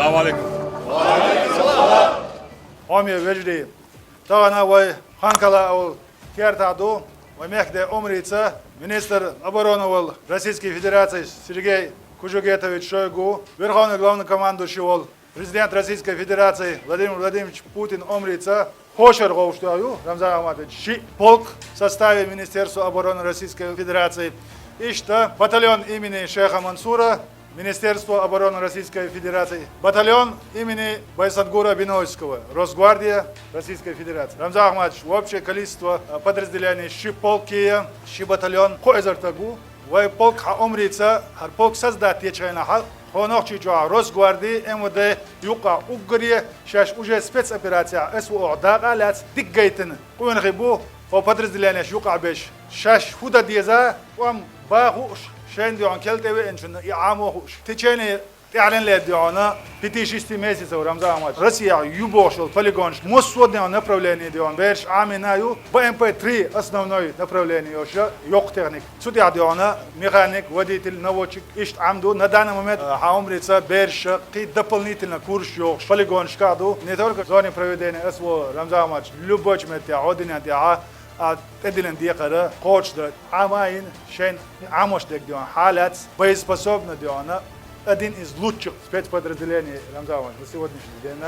Assalamu alaikum. عمي وجدي طبعا وي هانكلا او كيرتادو ومехде умрица министр обороны Российской Федерации Сергей Кужугетович Шойгу, верховный главнокомандующий президент Российской Федерации Владимир Владимирович Путин умрица, Хошер Гоуштаю, Рамзан Ахматович, полк в составе Министерства обороны Российской Федерации, и что батальон имени Шейха Мансура, Министерство обороны Российской Федерации, батальон имени Байсадгура Бинойского, Росгвардия Российской Федерации. Рамзан Ахматович, общее количество подразделений Ши полки, Ши батальон, Хойзартагу, Вай полк умрица, полк создать ячайна, Хонохчи Джуа, Росгвардии, МВД, Юка, Угрия, сейчас уже спецоперация, СВО, Дагалец, Дикгейтен, Куинхибу, по подразделению Юка Беш, сейчас Худа Деза, вам Бахуш, شين ديون كلتوي إنشنا يعاموش تجاني إعلان لديونا بتيجي 6 месяцев رمضان مات روسيا يبوشل полигонш مسودنا направление ديون بيرش عامينايو БМП-3 основной направление يوشا يوق техник سوديا ديونا ميخانيك водитель наводчик ищет амду на данный момент хаумрица бирш قي дополнительно курс يوق полигонш каду не только зоне проведения СВО رمضان مات любой метя одиня диа أدلن ديقرة قوش ده عامين شين عاموش دك ديون حالات боеспособна ديونا один из лучших спецподразделений Рамзана на сегодняшний день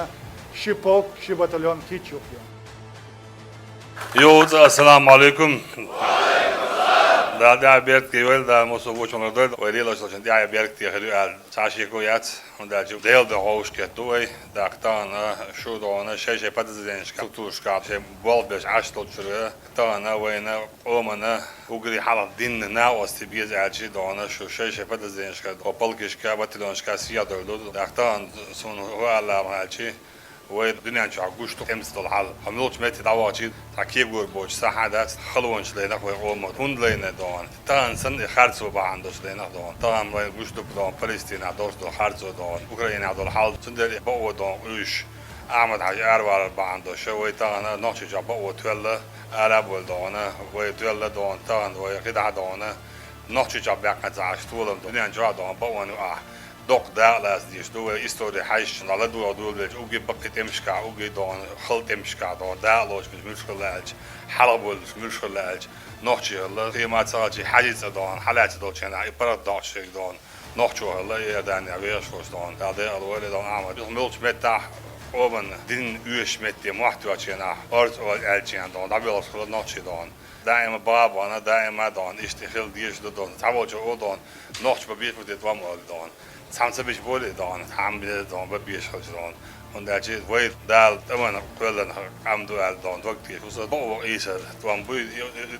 Ши полк, Ши батальон Кичук. Assalamu alaikum. Da bergt gevel da moso vochon da orila so da bergt al tashi ko yat und da deel de hoos ke toy da tana shu do na sheshe padzenska tutushka she bolbes ashtol chura tana wena omana ugri halal din na osti biz alchi do na shu sheshe padzenska do polkishka batalonska siya do da tan son wala alchi والدنيا نشوف عقوشته خمس طلعال هملوش متى دعواتي تكيب جور بوش ساحدات خلونش لينا خوي قومت هند لينا دون تان سن خارجوا بعندوش لينا دون تان وين جوشته دون فلسطين عدوش دون خارجوا دون أوكرانيا عدول حال سندري بقوا دون ويش أحمد حاج أروار بعندوش ويتان نوشي جاب بقوا تولا عرب دون ويتولا دون تان ويقدع دون نوشي جاب بقى عاش طولم الدنيا نشوف دون بقوا نوع دوق دا لاس ديش دو استوري حيش نالا دو بيج اوجي بقيت امشكا اوجي دون خلط امشكا دون دا لوش مش مشكلة حلب مش مشكلة نوحشي الله في ما تساجي حاجز دون حالات دون شنا يبرد داش دون نوحشو الله يداني عبيش فوش دون دا الولد دون عمل ملش متاح oben din üs met dem Machtwatschena ort elchen don da bilos khol nochi don daima babana daima don istihil dies don tavojo odon noch probiert mit dem mal don samse bis bole don ham bir don ba bir schol don und da je weit dal immer kullen am dual don dokti so bo is don bu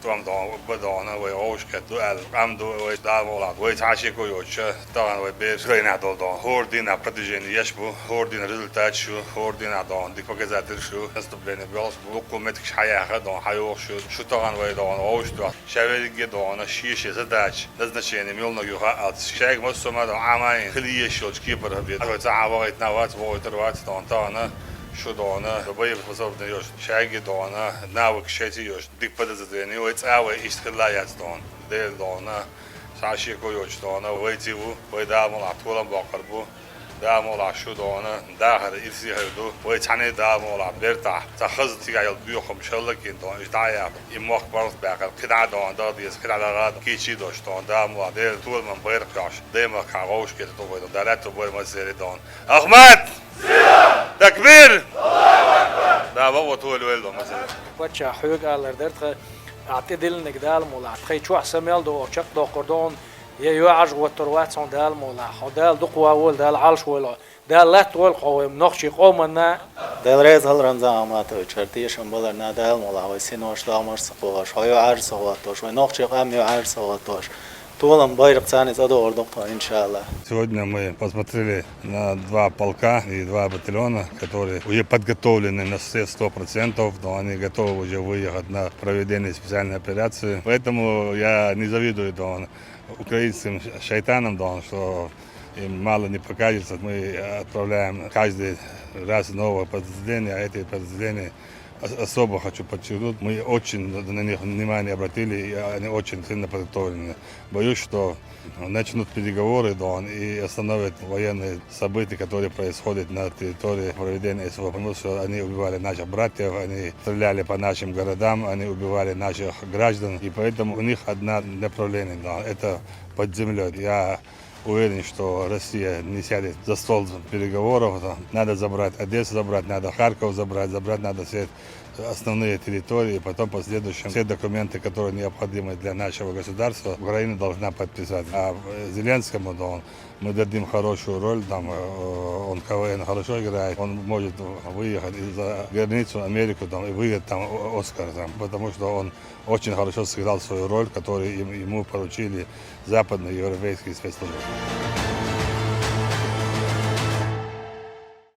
don ba don we oshket dual am do we da vola we tashi ko yoch don we be srena don hordina протяжении яшбу hordina результат şu hordina don dik показатель şu наступление белос документ хаяха don hayoq şu togan we don oshtu шавелге don шише задач назначение милно юха от шайг мосома don амай хлие щелчки пробит а завоит на ват войтер تانا شدانا دوباره بزرگ نیوش شاگی دانا ناوک شتی یوش دیگ پدزدنی و اتعاوی اشتغالیت دان دل دانا سعی کویوش دانا و ایتیو و دامون عطولم باقر بو دامون عشودانا داهر ایسی هردو و ایتانی دامون عبرتا تخز تیگایل بیوخم شلکین دان اشتایا ایماق برد باقر کدع دان دادیس کدع دارد کیچی داشت دان دامون دل طول من بیرکاش دیما کاغوش کرد تو باید دلت تو باید مزری دان احمد تكبير ده بابا طول ولده مثلا واتشا حوج على درت اعتدل نقدال مولا تخي شو حسميل دو شق دو قردون يعج وتروات صن دال مولا خدال دقوا ول دال عالش ولا دال لا تول قوم نخشي قومنا دال ريز هل رمضان ما تو شرطيش مبلر نادال مولا وسينوش دامر سقوش هاي عرس سقوتوش ونخشي قام يعرس سقوتوش طولом байрак цани задор доктор иншаллах. Сегодня мы посмотрели на два полка и два батальона, которые уже подготовлены на все 100%, но они готовы уже выехать на проведение специальной операции. Поэтому я не завидую украинским шайтанам, что им мало не покажется. Мы отправляем каждый раз новое подразделение, а эти подразделения особо хочу подчеркнуть, мы очень на них внимание обратили, и они очень сильно подготовлены. Боюсь, что начнут переговоры, да, и остановят военные события, которые происходят на территории проведения СВО, потому что они убивали наших братьев, они стреляли по нашим городам, они убивали наших граждан, и поэтому у них одно направление, да, это под землей. Я уверен, что Россия не сядет за стол переговоров. Надо забрать Одессу, надо Харьков забрать надо все основные территории, потом в последующем все документы, которые необходимы для нашего государства, Украина должна подписать. А Зеленскому, да, мы дадим хорошую роль, там, он КВН хорошо играет, он может выехать за границу Америку там, и выиграть там Оскар, там, потому что он очень хорошо сыграл свою роль, которую ему поручили западные европейские спецслужбы.